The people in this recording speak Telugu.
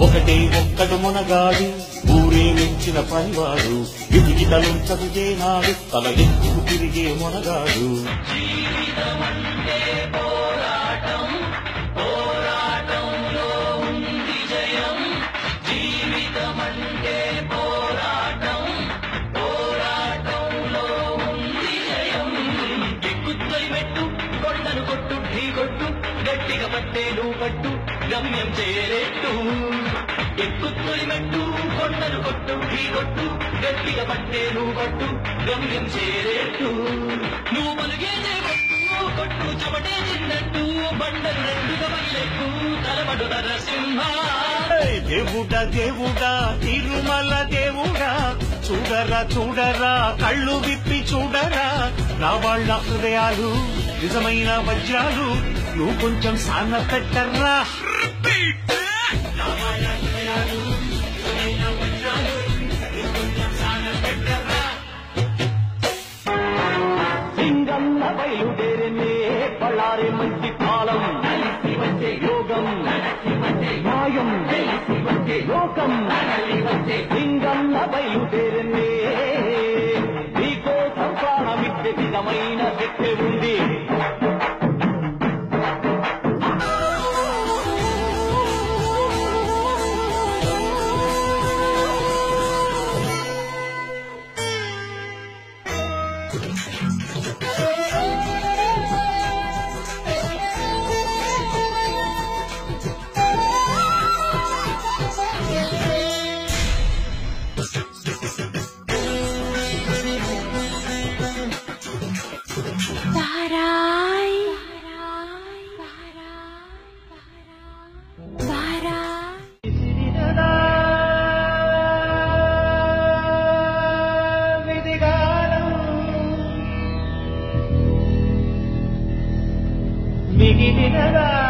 ఒకటే ఒక్కడు మునగాడు ఊరే మెచ్చిన పనివాడు విధికి తలుంచదు ఏనాడు తల ఎత్తుకు తిరిగే మునగాడు గట్టిగా పట్టే నువ్వు పట్టు గమ్యం చేరేట్టు ఎక్కుతులి మెట్టు కొండను కొట్టు ఢీ కొట్టు గట్టిగా పట్టే నువ్వు పట్టు గమ్యం చేరేట్టు నువ్వు పలుగేసే కొట్టు చెమటే చిన్నట్టు బండలు రెండుగా బయలెట్టు తలబడు నరసింహ దేవుడా దేవుడా తిరుమల దేవుడా చూడరా చూడరా కళ్ళు విప్పి చూడరా నా వాళ్ళ హృదయాలు నిజమైన వజ్రాలు నువ్వు కొంచెం సాన పెట్టర్రా సింగన్న బయలుదేరనే పళ్ళారే మంచి కాలం యోగం న్యాయం లోకం సింగన్న బయలుదేరనే నీకోసం ప్రాణమిచ్చే విధమైన శక్తి ఉంది మిగిలినదా